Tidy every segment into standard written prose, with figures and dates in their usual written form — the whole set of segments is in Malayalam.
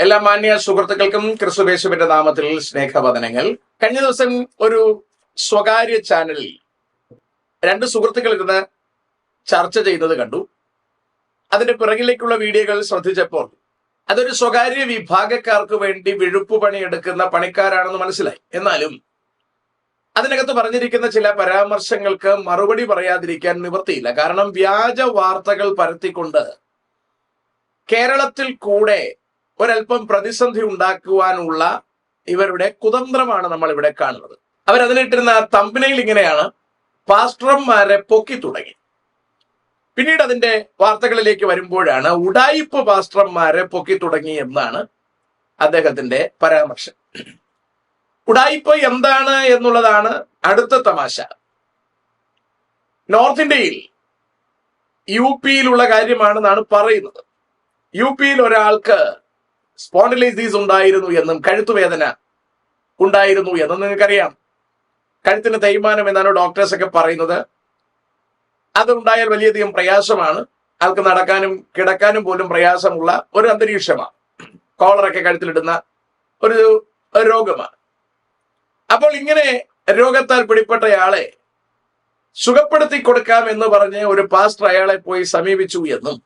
എല്ലാ മാന്യ സുഹൃത്തുക്കൾക്കും ക്രിസ്തുയേശുവിന്റെ നാമത്തിൽ സ്നേഹവന്ദനങ്ങൾ. കഴിഞ്ഞ ദിവസം ഒരു സ്വകാര്യ ചാനലിൽ രണ്ട് സുഹൃത്തുക്കൾ ഇരുന്ന് ചർച്ച ചെയ്യുന്നത് കണ്ടു. അതിന്റെ പിറകിലേക്കുള്ള വീഡിയോകൾ ശ്രദ്ധിച്ചപ്പോൾ അതൊരു സ്വകാര്യ വിഭാഗക്കാർക്ക് വേണ്ടി വിഴുപ്പുപണിയെടുക്കുന്ന പണിക്കാരാണെന്ന് മനസ്സിലായി. എന്നാലും അതിനകത്ത് പറഞ്ഞിരിക്കുന്ന ചില പരാമർശങ്ങൾക്ക് മറുപടി പറയാതിരിക്കാൻ നിവൃത്തിയില്ല. കാരണം വ്യാജ വാർത്തകൾ പരത്തിക്കൊണ്ട് കേരളത്തിൽ കൂടെ ഒരൽപ്പം പ്രതിസന്ധി ഉണ്ടാക്കുവാനുള്ള ഇവരുടെ കുതന്ത്രമാണ് നമ്മൾ ഇവിടെ കാണുന്നത്. അവരതിനിട്ടിരുന്ന തമ്പനയിൽ ഇങ്ങനെയാണ്: പാസ്റ്റർമാരെ പൊക്കി തുടങ്ങി. പിന്നീട് അതിന്റെ വാർത്തകളിലേക്ക് വരുമ്പോഴാണ് ഉഡായിപ്പ് പാസ്റ്റർമാരെ പൊക്കി തുടങ്ങി എന്നാണ് അദ്ദേഹത്തിന്റെ പരാമർശം. ഉഡായിപ്പ് എന്താണ് എന്നുള്ളതാണ് അടുത്ത തമാശ. നോർത്ത് ഇന്ത്യയിൽ UP-യിലുള്ള കാര്യമാണെന്നാണ് പറയുന്നത്. UP-യിൽ ഒരാൾക്ക് സ്പോണ്ടിലൈസിസ് ഉണ്ടായിരുന്നു എന്നും കഴുത്തുവേദന ഉണ്ടായിരുന്നു എന്നും നിങ്ങൾക്കറിയാം. കഴുത്തിന് തേയ്മാനം എന്നാണ് ഡോക്ടേഴ്സ് ഒക്കെ പറയുന്നത്. അതുണ്ടായാൽ വലിയധികം പ്രയാസമാണ്. ആൾക്ക് നടക്കാനും കിടക്കാനും പോലും പ്രയാസമുള്ള ഒരു അന്തരീക്ഷമാണ്. കോളറൊക്കെ കഴുത്തിലിടുന്ന ഒരു രോഗമാണ്. അപ്പോൾ ഇങ്ങനെ രോഗത്താൽ പിടിപ്പെട്ടയാളെ സുഖപ്പെടുത്തി കൊടുക്കാം എന്ന് പറഞ്ഞ് ഒരു പാസ്റ്റർ അയാളെ പോയി സമീപിച്ചു എന്നും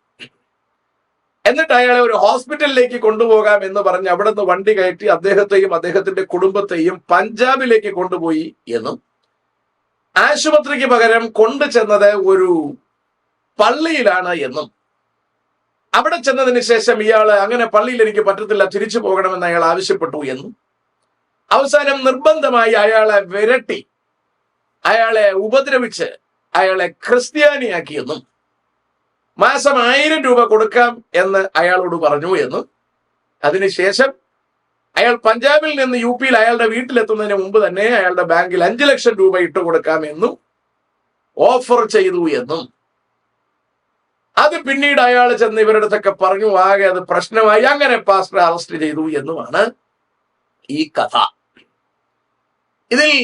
എന്നിട്ട് അയാളെ ഒരു ഹോസ്പിറ്റലിലേക്ക് കൊണ്ടുപോകാം എന്ന് പറഞ്ഞ് അവിടെ നിന്ന് വണ്ടി കയറ്റി അദ്ദേഹത്തെയും അദ്ദേഹത്തിന്റെ കുടുംബത്തെയും പഞ്ചാബിലേക്ക് കൊണ്ടുപോയി എന്നും ആശുപത്രിക്ക് പകരം കൊണ്ടുചെന്നത് ഒരു പള്ളിയിലാണ് എന്നും അവിടെ ചെന്നതിന് ശേഷം ഇയാള് അങ്ങനെ പള്ളിയിൽ എനിക്ക് പറ്റത്തില്ല, തിരിച്ചു പോകണമെന്ന് അയാൾ ആവശ്യപ്പെട്ടു എന്നും അവസാനം നിർബന്ധമായി അയാളെ വിരട്ടി അയാളെ ഉപദ്രവിച്ച് അയാളെ ക്രിസ്ത്യാനിയാക്കിയെന്നും മാസം 1000 രൂപ കൊടുക്കാം എന്ന് അയാളോട് പറഞ്ഞു എന്നും അതിനുശേഷം അയാൾ പഞ്ചാബിൽ നിന്ന് UP-യിൽ അയാളുടെ വീട്ടിലെത്തുന്നതിന് മുമ്പ് തന്നെ അയാളുടെ ബാങ്കിൽ 5 ലക്ഷം രൂപ ഇട്ട് കൊടുക്കാം എന്നും ഓഫർ ചെയ്തു എന്നും അത് പിന്നീട് അയാൾ ചെന്ന് ഇവരുടെ അടുത്തൊക്കെ പറഞ്ഞു. ആകെ അത് പ്രശ്നമായി. അങ്ങനെ പാസ്റ്റർ അറസ്റ്റ് ചെയ്തു എന്നുമാണ് ഈ കഥ. ഇതിൽ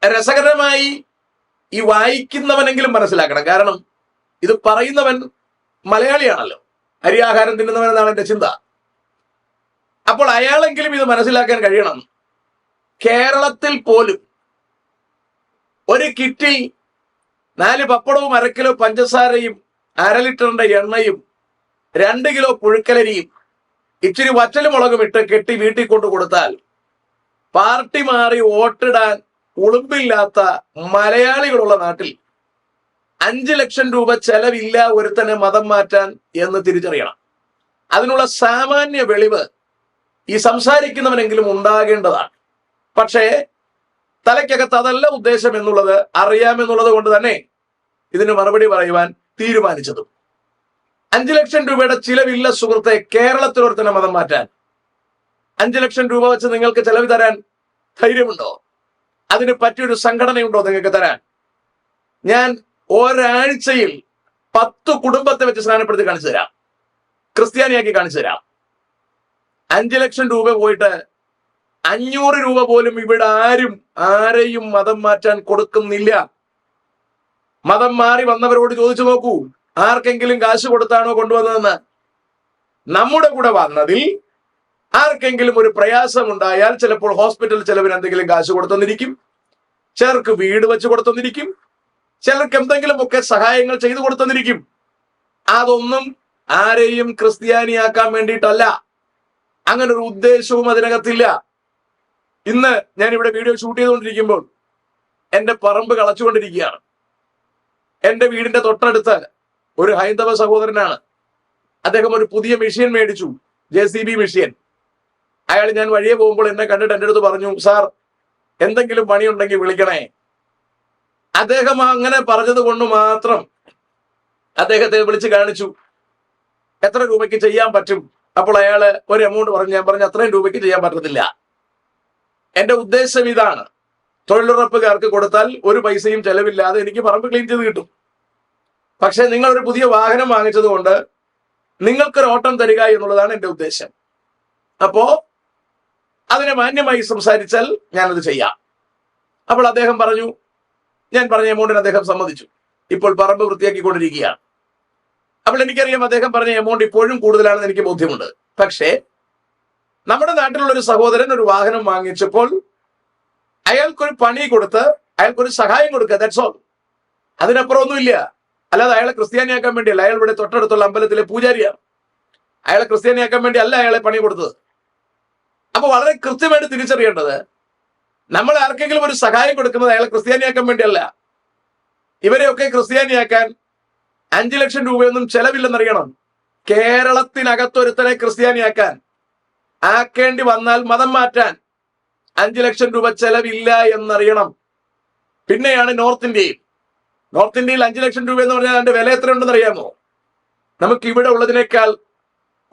രസകരമായി ഈ വായിക്കുന്നവനെങ്കിലും മനസ്സിലാക്കണം. കാരണം ഇത് പറയുന്നവൻ മലയാളിയാണല്ലോ, അരിയാഹാരം തിന്നുന്നവൻ എന്നാണ് എന്റെ ചിന്ത. അപ്പോൾ അയാളെങ്കിലും ഇത് മനസ്സിലാക്കാൻ കഴിയണം. കേരളത്തിൽ പോലും ഒരു കിറ്റിൽ 4 പപ്പടവും 1/2 കിലോ പഞ്ചസാരയും 1/2 ലിറ്ററിന്റെ എണ്ണയും 2 കിലോ പുഴുക്കലരിയും ഇച്ചിരി വറ്റലുമുളകും ഇട്ട് കെട്ടി വീട്ടിൽ കൊണ്ടു കൊടുത്താൽ പാർട്ടി മാറി വോട്ടിടാൻ ഉളുമ്പില്ലാത്ത മലയാളികളുള്ള നാട്ടിൽ 5 ലക്ഷം രൂപ ചെലവില്ല ഒരുത്തനെ മതം മാറ്റാൻ എന്ന് തിരിച്ചറിയണം. അതിനുള്ള സാമാന്യ വെളിവ് ഈ സംസാരിക്കുന്നവനെങ്കിലും ഉണ്ടാകേണ്ടതാണ്. പക്ഷേ തലയ്ക്കകത്ത് അതല്ല ഉദ്ദേശം എന്നുള്ളത് അറിയാമെന്നുള്ളത് കൊണ്ട് തന്നെ ഇതിന് മറുപടി പറയുവാൻ തീരുമാനിച്ചതും. 5 ലക്ഷം രൂപയുടെ ചിലവില്ല സുഹൃത്തെ കേരളത്തിൽ ഒരുത്തനെ മതം മാറ്റാൻ. 5 ലക്ഷം രൂപ വെച്ച് നിങ്ങൾക്ക് ചെലവ് തരാൻ ധൈര്യമുണ്ടോ? അതിന് പറ്റിയൊരു സംഘടനയുണ്ടോ നിങ്ങൾക്ക് തരാൻ? ഞാൻ ഒരാഴ്ചയിൽ 10 കുടുംബത്തെ വെച്ച് സ്നാനപ്പെടുത്തി കാണിച്ചു തരാം, ക്രിസ്ത്യാനിയാക്കി കാണിച്ചു തരാം. 5 ലക്ഷം രൂപ പോയിട്ട് 500 രൂപ പോലും ഇവിടെ ആരെയും മതം മാറ്റാൻ കൊടുക്കുന്നില്ല. മതം മാറി വന്നവരോട് ചോദിച്ചു നോക്കൂ, ആർക്കെങ്കിലും കാശ് കൊടുത്താണോ കൊണ്ടുവന്നതെന്ന്. നമ്മുടെ കൂടെ വന്നതിൽ ആർക്കെങ്കിലും ഒരു പ്രയാസം ഉണ്ടായാൽ ചിലപ്പോൾ ഹോസ്പിറ്റൽ ചെലവിന് എന്തെങ്കിലും കാശ് കൊടുത്തെന്നിരിക്കും, ചിലർക്ക് വീട് വെച്ച് കൊടുത്തെന്നിരിക്കും, ചിലർക്ക് എന്തെങ്കിലുമൊക്കെ സഹായങ്ങൾ ചെയ്തു കൊടുത്തെന്നിരിക്കും. അതൊന്നും ആരെയും ക്രിസ്ത്യാനിയാക്കാൻ വേണ്ടിയിട്ടല്ല. അങ്ങനെ ഒരു ഉദ്ദേശവും അതിനകത്തില്ല. ഇന്ന് ഞാൻ ഇവിടെ വീഡിയോ ഷൂട്ട് ചെയ്തുകൊണ്ടിരിക്കുമ്പോൾ എന്റെ പറമ്പ് കളച്ചുകൊണ്ടിരിക്കുകയാണ്. എന്റെ വീടിന്റെ തൊട്ടടുത്ത് ഒരു ഹൈന്ദവ സഹോദരനാണ്. അദ്ദേഹം ഒരു പുതിയ മെഷീൻ മേടിച്ചു, JCB മെഷീൻ. അയാൾ ഞാൻ വഴിയെ പോകുമ്പോൾ എന്നെ കണ്ടിട്ട് എൻ്റെ അടുത്ത് പറഞ്ഞു, സാർ എന്തെങ്കിലും പണിയുണ്ടെങ്കിൽ വിളിക്കണേ. അദ്ദേഹം അങ്ങനെ പറഞ്ഞത് കൊണ്ട് മാത്രം അദ്ദേഹത്തെ വിളിച്ച് കാണിച്ചു എത്ര രൂപയ്ക്ക് ചെയ്യാൻ പറ്റും. അപ്പോൾ അയാള് ഒരു എമൗണ്ട് പറഞ്ഞു. ഞാൻ പറഞ്ഞു അത്രയും രൂപയ്ക്ക് ചെയ്യാൻ പറ്റത്തില്ല. എന്റെ ഉദ്ദേശം ഇതാണ്: തൊഴിലുറപ്പുകാർക്ക് കൊടുത്താൽ ഒരു പൈസയും ചെലവില്ലാതെ എനിക്ക് പറമ്പ് ക്ലീൻ ചെയ്ത് കിട്ടും. പക്ഷെ നിങ്ങൾ ഒരു പുതിയ വാഹനം വാങ്ങിച്ചത് കൊണ്ട് നിങ്ങൾക്കൊരു ഓട്ടം തരിക എന്നുള്ളതാണ് എന്റെ ഉദ്ദേശം. അപ്പോ അതിനെ മാന്യമായി സംസാരിച്ചാൽ ഞാനത് ചെയ്യാം. അപ്പോൾ അദ്ദേഹം പറഞ്ഞു, ഞാൻ പറഞ്ഞ എമൗണ്ടിന് അദ്ദേഹം സമ്മതിച്ചു. ഇപ്പോൾ പറമ്പ് വൃത്തിയാക്കിക്കൊണ്ടിരിക്കുകയാണ്. അപ്പോൾ എനിക്കറിയാം അദ്ദേഹം പറഞ്ഞ എമൗണ്ട് ഇപ്പോഴും കൂടുതലാണെന്ന് എനിക്ക് ബോധ്യമുണ്ട്. പക്ഷേ നമ്മുടെ നാട്ടിലുള്ള ഒരു സഹോദരൻ ഒരു വാഹനം വാങ്ങിച്ചപ്പോൾ അയാൾക്കൊരു പണി കൊടുത്ത് അയാൾക്കൊരു സഹായം കൊടുക്കുക, ദാറ്റ്സ് ഓൾ. അതിനപ്പുറം ഒന്നുമില്ല. അല്ലാതെ അയാളെ ക്രിസ്ത്യാനിയാക്കാൻ വേണ്ടിയല്ല. അയാൾ ഇവിടെ തൊട്ടടുത്തുള്ള അമ്പലത്തിലെ പൂജാരിയാണ്. അയാളെ ക്രിസ്ത്യാനിയാക്കാൻ വേണ്ടി അല്ല അയാളെ പണി കൊടുത്തത്. അപ്പൊ വളരെ കൃത്യമായിട്ട് തിരിച്ചറിയേണ്ടത്, നമ്മൾ ആർക്കെങ്കിലും ഒരു സഹായം കൊടുക്കുന്നത് അയാളെ ക്രിസ്ത്യാനിയാക്കാൻ വേണ്ടിയല്ല. ഇവരെയൊക്കെ ക്രിസ്ത്യാനിയാക്കാൻ 5 ലക്ഷം രൂപയൊന്നും ചെലവില്ലെന്നറിയണം. കേരളത്തിനകത്തൊരുത്തനെ ക്രിസ്ത്യാനിയാക്കാൻ ആക്കേണ്ടി വന്നാൽ, മതം മാറ്റാൻ 5 ലക്ഷം രൂപ ചെലവില്ല എന്നറിയണം. പിന്നെയാണ് നോർത്ത് ഇന്ത്യയിൽ. നോർത്ത് ഇന്ത്യയിൽ 5 ലക്ഷം രൂപ എന്ന് പറഞ്ഞാൽ അതിന്റെ വില എത്രയുണ്ടെന്ന് അറിയാമോ? നമുക്ക് ഇവിടെ ഉള്ളതിനേക്കാൾ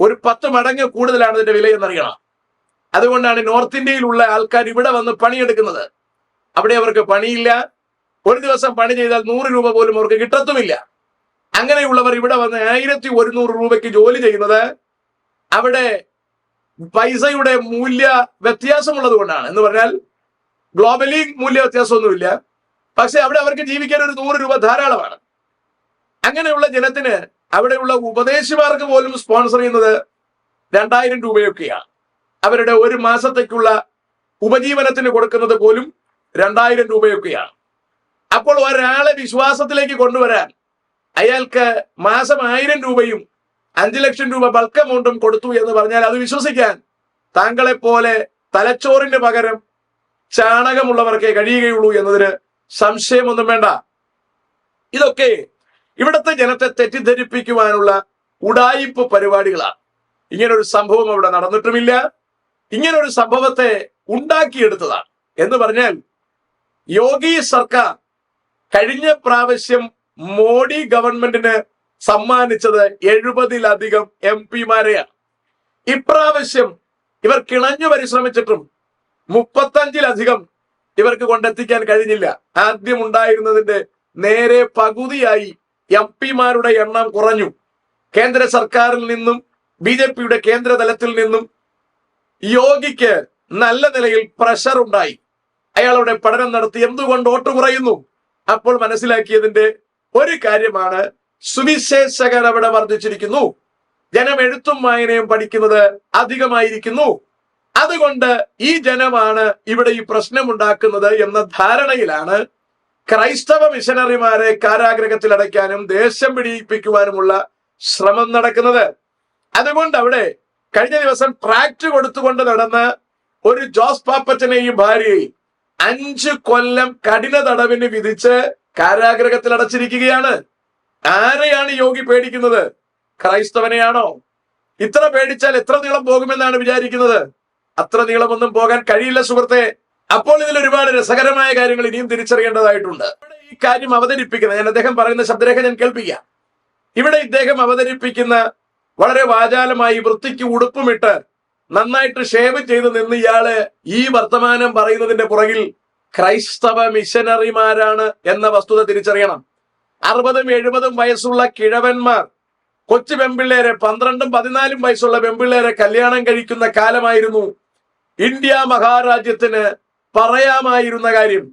ഒരു 10 മടങ്ങ് കൂടുതലാണ് അതിന്റെ വില എന്നറിയണം. അതുകൊണ്ടാണ് നോർത്ത് ഇന്ത്യയിലുള്ള ആൾക്കാർ ഇവിടെ വന്ന് പണിയെടുക്കുന്നത്. അവിടെ അവർക്ക് പണിയില്ല. ഒരു ദിവസം പണി ചെയ്താൽ 100 രൂപ പോലും അവർക്ക് കിട്ടത്തുമില്ല. അങ്ങനെയുള്ളവർ ഇവിടെ വന്ന് 1100 രൂപയ്ക്ക് ജോലി ചെയ്യുന്നത് അവിടെ പൈസയുടെ മൂല്യ വ്യത്യാസമുള്ളത് കൊണ്ടാണ്. എന്ന് പറഞ്ഞാൽ ഗ്ലോബലി മൂല്യ വ്യത്യാസമൊന്നുമില്ല, പക്ഷെ അവിടെ അവർക്ക് ജീവിക്കാൻ ഒരു 100 രൂപ ധാരാളമാണ്. അങ്ങനെയുള്ള ജനത്തിന് അവിടെയുള്ള ഉപദേശിമാർക്ക് പോലും സ്പോൺസർ ചെയ്യുന്നത് 2000 രൂപയൊക്കെയാണ്. അവരുടെ ഒരു മാസത്തേക്കുള്ള ഉപജീവനത്തിന് കൊടുക്കുന്നത് പോലും 2000 രൂപയൊക്കെയാണ്. അപ്പോൾ ഒരാളെ വിശ്വാസത്തിലേക്ക് കൊണ്ടുവരാൻ അയാൾക്ക് മാസം 1000 രൂപയും 5 ലക്ഷം രൂപ ബൾക്ക് എമൗണ്ടും കൊടുത്തു എന്ന് പറഞ്ഞാൽ അത് വിശ്വസിക്കാൻ താങ്കളെ പോലെ തലച്ചോറിന് പകരം ചാണകമുള്ളവർക്കേ കഴിയുകയുള്ളൂ എന്നതിന് സംശയമൊന്നും വേണ്ട. ഇതൊക്കെ ഇവിടുത്തെ ജനത്തെ തെറ്റിദ്ധരിപ്പിക്കുവാനുള്ള ഉഡായിപ്പ് പരിപാടികളാണ്. ഇങ്ങനൊരു സംഭവം അവിടെ നടന്നിട്ടുമില്ല. ഇങ്ങനൊരു സംഭവത്തെ ഉണ്ടാക്കിയെടുത്തതാണ്. എന്ന് പറഞ്ഞാൽ യോഗി സർക്കാർ കഴിഞ്ഞ പ്രാവശ്യം മോഡി ഗവൺമെന്റിന് സമ്മാനിച്ചത് 70-ലധികം MP-മാരെയാണ്. ഇപ്രാവശ്യം ഇവർ കിണഞ്ഞു പരിശ്രമിച്ചിട്ടും 35-ലധികം ഇവർക്ക് കൊണ്ടെത്തിക്കാൻ കഴിഞ്ഞില്ല. ആദ്യം ഉണ്ടായിരുന്നതിന്റെ നേരെ പകുതിയായി MP-മാരുടെ എണ്ണം കുറഞ്ഞു. കേന്ദ്ര സർക്കാരിൽ നിന്നും BJP-യുടെ കേന്ദ്ര തലത്തിൽ നിന്നും യോഗിക്ക് നല്ല നിലയിൽ പ്രഷർ ഉണ്ടായി. അയാളുടെ പഠനം നടത്തി എന്തുകൊണ്ട് വോട്ട് കുറയുന്നു. അപ്പോൾ മനസ്സിലാക്കിയതിന്റെ ഒരു കാര്യമാണ്, സുവിശേഷകർ അവിടെ വർദ്ധിച്ചിരിക്കുന്നു, ജനം എഴുത്തും വായനയും പഠിക്കുന്നത് അധികമായിരിക്കുന്നു, അതുകൊണ്ട് ഈ ജനമാണ് ഇവിടെ ഈ പ്രശ്നമുണ്ടാക്കുന്നത് എന്ന ധാരണയിലാണ് ക്രൈസ്തവ മിഷനറിമാരെ കാരാഗ്രഹത്തിൽ അടയ്ക്കാനും ദേശം പിടിപ്പിക്കുവാനുമുള്ള ശ്രമം നടക്കുന്നത്. അതുകൊണ്ട് അവിടെ കഴിഞ്ഞ ദിവസം ട്രാക്ട് കൊടുത്തുകൊണ്ട് നടന്ന ഒരു ജോസ് പാപ്പച്ചനെയും ഭാര്യയെയും 5 കൊല്ലം കഠിന തടവിന് വിധിച്ച് കാരാഗ്രഹത്തിൽ അടച്ചിരിക്കുകയാണ്. ആരെയാണ് യോഗി പേടിക്കുന്നത്? ക്രൈസ്തവനെയാണോ? ഇത്ര പേടിച്ചാൽ എത്ര നീളം പോകുമെന്നാണ് വിചാരിക്കുന്നത്? അത്ര നീളമൊന്നും പോകാൻ കഴിയില്ല സുഹൃത്തെ. അപ്പോൾ ഇതിൽ ഒരുപാട് രസകരമായ കാര്യങ്ങൾ ഇനിയും തിരിച്ചറിയേണ്ടതായിട്ടുണ്ട്. ഈ കാര്യം അവതരിപ്പിക്കുന്ന, ഞാൻ അദ്ദേഹം പറയുന്ന ശബ്ദരേഖ ഞാൻ കേൾപ്പിക്കാം. ഇവിടെ ഇദ്ദേഹം അവതരിപ്പിക്കുന്ന വളരെ വാചാലമായി വൃത്തിക്ക് ഉടുപ്പുമിട്ട് നന്നായിട്ട് ഷേവ് ചെയ്ത് നിന്ന് ഇയാള് ഈ വർത്തമാനം പറയുന്നതിന്റെ പുറകിൽ ക്രൈസ്തവ മിഷനറിമാരാണ് എന്ന വസ്തുത തിരിച്ചറിയണം. 60-70 വയസ്സുള്ള കിഴവന്മാർ കൊച്ചു പെമ്പിള്ളേരെ, 12-14 വയസ്സുള്ള പെമ്പിള്ളേരെ കല്യാണം കഴിക്കുന്ന കാലമായിരുന്നു ഇന്ത്യ മഹാരാജ്യത്തിന് പറയാമായിരുന്ന കാര്യം.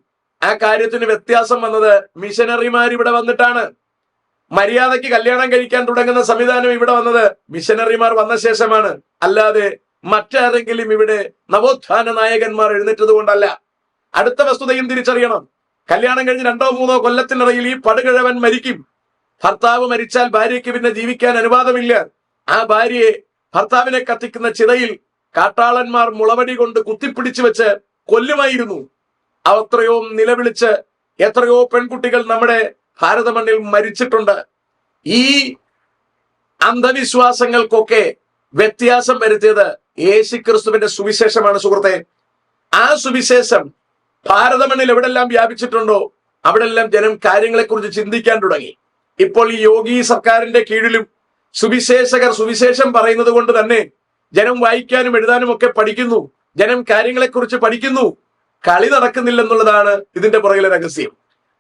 ആ കാര്യത്തിന് വ്യത്യാസം വന്നത് മിഷനറിമാർ ഇവിടെ വന്നിട്ടാണ്. മര്യാദയ്ക്ക് കല്യാണം കഴിക്കാൻ തുടങ്ങുന്ന സംവിധാനം ഇവിടെ വന്നത് മിഷനറിമാർ വന്ന ശേഷമാണ്. അല്ലാതെ മറ്റാരെങ്കിലും ഇവിടെ നവോത്ഥാന നായകന്മാർ എഴുന്നേറ്റത് കൊണ്ടല്ല. അടുത്ത വസ്തുതയും തിരിച്ചറിയണം. കല്യാണം കഴിഞ്ഞ് 2-3 കൊല്ലത്തിനിടയിൽ ഈ പടുകിഴവൻ മരിക്കും. ഭർത്താവ് മരിച്ചാൽ ഭാര്യയ്ക്ക് പിന്നെ ജീവിക്കാൻ അനുവാദമില്ല. ആ ഭാര്യയെ ഭർത്താവിനെ കത്തിക്കുന്ന ചിതയിൽ കാട്ടാളന്മാർ മുളവടി കൊണ്ട് കുത്തിപ്പിടിച്ചു വെച്ച് കൊല്ലുമായിരുന്നു. അത്രയോ നിലവിളിച്ച് എത്രയോ പെൺകുട്ടികൾ നമ്മുടെ ഭാരത മണ്ണിൽ മരിച്ചിട്ടുണ്ട്. ഈ അന്ധവിശ്വാസങ്ങൾക്കൊക്കെ വ്യത്യാസം വരുത്തിയത് യേശുക്രിസ്തുവിന്റെ സുവിശേഷമാണ് സുഹൃത്തെ. ആ സുവിശേഷം ഭാരത മണ്ണിൽ എവിടെല്ലാം വ്യാപിച്ചിട്ടുണ്ടോ അവിടെല്ലാം ജനം കാര്യങ്ങളെക്കുറിച്ച് ചിന്തിക്കാൻ തുടങ്ങി. ഇപ്പോൾ ഈ യോഗി സർക്കാരിന്റെ കീഴിലും സുവിശേഷകർ സുവിശേഷം പറയുന്നത് കൊണ്ട് തന്നെ ജനം വായിക്കാനും എഴുതാനും ഒക്കെ പഠിക്കുന്നു. ജനം കാര്യങ്ങളെക്കുറിച്ച് പഠിക്കുന്നു. കളി നടക്കുന്നില്ലെന്നുള്ളതാണ് ഇതിന്റെ പുറകിലെ രഹസ്യം.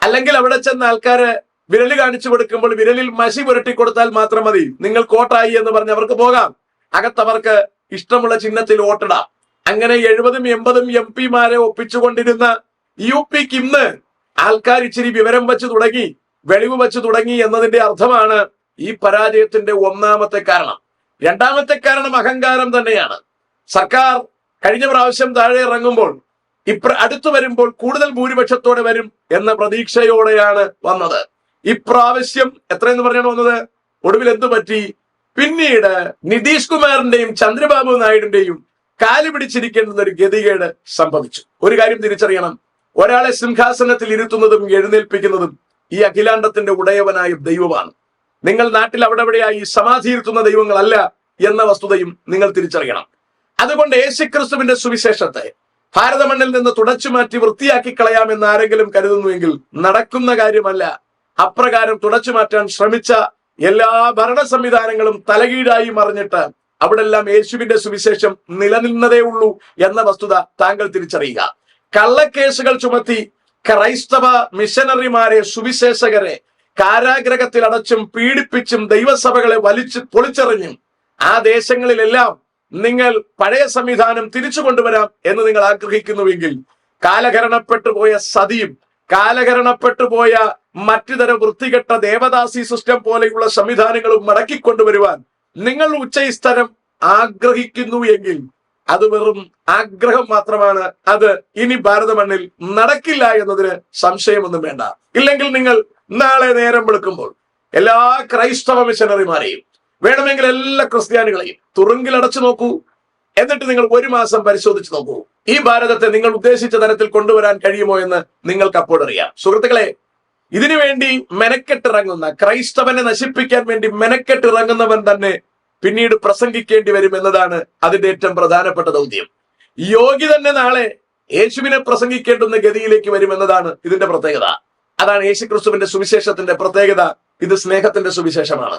അല്ലെങ്കിൽ അവിടെ ചെന്ന ആൾക്കാര് വിരല് കാണിച്ചു കൊടുക്കുമ്പോൾ വിരലിൽ മഷി പുരട്ടി കൊടുത്താൽ മാത്രം മതി, നിങ്ങൾ കോട്ടായി എന്ന് പറഞ്ഞ് അവർക്ക് പോകാം. അകത്തവർക്ക് ഇഷ്ടമുള്ള ചിഹ്നത്തിൽ വോട്ടിടാം. അങ്ങനെ 70-80 MP-മാരെ ഒപ്പിച്ചുകൊണ്ടിരുന്ന UP-ക്ക് ഇന്ന് ആൾക്കാർ ഇച്ചിരി വിവരം വെച്ച് തുടങ്ങി, വെളിവ് വെച്ച് തുടങ്ങി എന്നതിന്റെ അർത്ഥമാണ് ഈ പരാജയത്തിന്റെ ഒന്നാമത്തെ കാരണം. രണ്ടാമത്തെ കാരണം അഹങ്കാരം തന്നെയാണ്. സർക്കാർ കഴിഞ്ഞ പ്രാവശ്യം താഴെ ഇറങ്ങുമ്പോൾ അടുത്തു വരുമ്പോൾ കൂടുതൽ ഭൂരിപക്ഷത്തോടെ വരും എന്ന പ്രതീക്ഷയോടെയാണ് വന്നത്. ഇപ്രാവശ്യം എത്രയെന്ന് പറഞ്ഞാണ് വന്നത്? ഒടുവിൽ എന്തു പറ്റി? പിന്നീട് നിതീഷ് കുമാറിന്റെയും ചന്ദ്രബാബു നായിഡുവിന്റെയും കാല് പിടിച്ചിരിക്കേണ്ടുന്ന ഒരു ഗതികേട് സംഭവിച്ചു. ഒരു കാര്യം തിരിച്ചറിയണം, ഒരാളെ സിംഹാസനത്തിൽ ഇരുത്തുന്നതും എഴുന്നേൽപ്പിക്കുന്നതും ഈ അഖിലാണ്ടത്തിന്റെ ഉടയവനായ ദൈവമാണ്. നിങ്ങൾ നാട്ടിൽ അവിടെവിടെയായി സമാധിയിരുത്തുന്ന ദൈവങ്ങളല്ല എന്ന വസ്തുതയും നിങ്ങൾ തിരിച്ചറിയണം. അതുകൊണ്ട് യേശുക്രിസ്തുവിന്റെ സുവിശേഷത്തെ ഭാരത മണ്ണിൽ നിന്ന് തുടച്ചു മാറ്റി വൃത്തിയാക്കി കളയാമെന്ന് ആരെങ്കിലും കരുതുന്നുവെങ്കിൽ നടക്കുന്ന കാര്യമല്ല. അപ്രകാരം തുടച്ചു മാറ്റാൻ ശ്രമിച്ച എല്ലാ ഭരണ സംവിധാനങ്ങളും തലകീഴായി മറിഞ്ഞിട്ട് അവിടെല്ലാം യേശുവിന്റെ സുവിശേഷം നിലനിന്നതേ ഉള്ളൂ എന്ന വസ്തുത താങ്കൾ തിരിച്ചറിയുക. കള്ളക്കേസുകൾ ചുമത്തി ക്രൈസ്തവ മിഷനറിമാരെ, സുവിശേഷകരെ കാരാഗ്രഹത്തിൽ അടച്ചും പീഡിപ്പിച്ചും ദൈവസഭകളെ പൊളിച്ചെറിഞ്ഞും ആ ദേശങ്ങളിലെല്ലാം നിങ്ങൾ പഴയ സംവിധാനം തിരിച്ചു കൊണ്ടുവരാം എന്ന് നിങ്ങൾ ആഗ്രഹിക്കുന്നുവെങ്കിൽ കാലഹരണപ്പെട്ടുപോയ സതിയും കാലഹരണപ്പെട്ടുപോയ മറ്റു തരം വൃത്തികെട്ട ദേവദാസി സിസ്റ്റം പോലെയുള്ള സംവിധാനങ്ങളും മടക്കിക്കൊണ്ടുവരുവാൻ നിങ്ങൾ ഉച്ചസ്ഥലം ആഗ്രഹിക്കുന്നു എങ്കിൽ അത് വെറും ആഗ്രഹം മാത്രമാണ്. അത് ഇനി ഭാരത മണ്ണിൽ നടക്കില്ല എന്നതിന് സംശയമൊന്നും വേണ്ട. ഇല്ലെങ്കിൽ നിങ്ങൾ നാളെ നേരം വെളുക്കുമ്പോൾ എല്ലാ ക്രൈസ്തവ മിഷനറിമാരെയും, വേണമെങ്കിൽ എല്ലാ ക്രിസ്ത്യാനികളെയും തുറുങ്കിലടച്ചു നോക്കൂ. എന്നിട്ട് നിങ്ങൾ 1 മാസം പരിശോധിച്ച് നോക്കൂ. ഈ ഭാരതത്തെ നിങ്ങൾ ഉദ്ദേശിച്ച തരത്തിൽ കൊണ്ടുവരാൻ കഴിയുമോ എന്ന് നിങ്ങൾക്ക് അപ്പോൾ അറിയാം. സുഹൃത്തുക്കളെ, ഇതിനു വേണ്ടി മെനക്കെട്ടിറങ്ങുന്ന, ക്രൈസ്തവനെ നശിപ്പിക്കാൻ വേണ്ടി മെനക്കെട്ടിറങ്ങുന്നവൻ തന്നെ പിന്നീട് പ്രസംഗിക്കേണ്ടി വരും എന്നതാണ് അതിന്റെ ഏറ്റവും പ്രധാനപ്പെട്ട ദൗത്യം. യോഗി തന്നെ നാളെ യേശുവിനെ പ്രസംഗിക്കേണ്ടുന്ന ഗതിയിലേക്ക് വരും എന്നതാണ് ഇതിന്റെ പ്രത്യേകത. അതാണ് യേശുക്രിസ്തുവിന്റെ സുവിശേഷത്തിന്റെ പ്രത്യേകത. ഇത് സ്നേഹത്തിന്റെ സുവിശേഷമാണ്.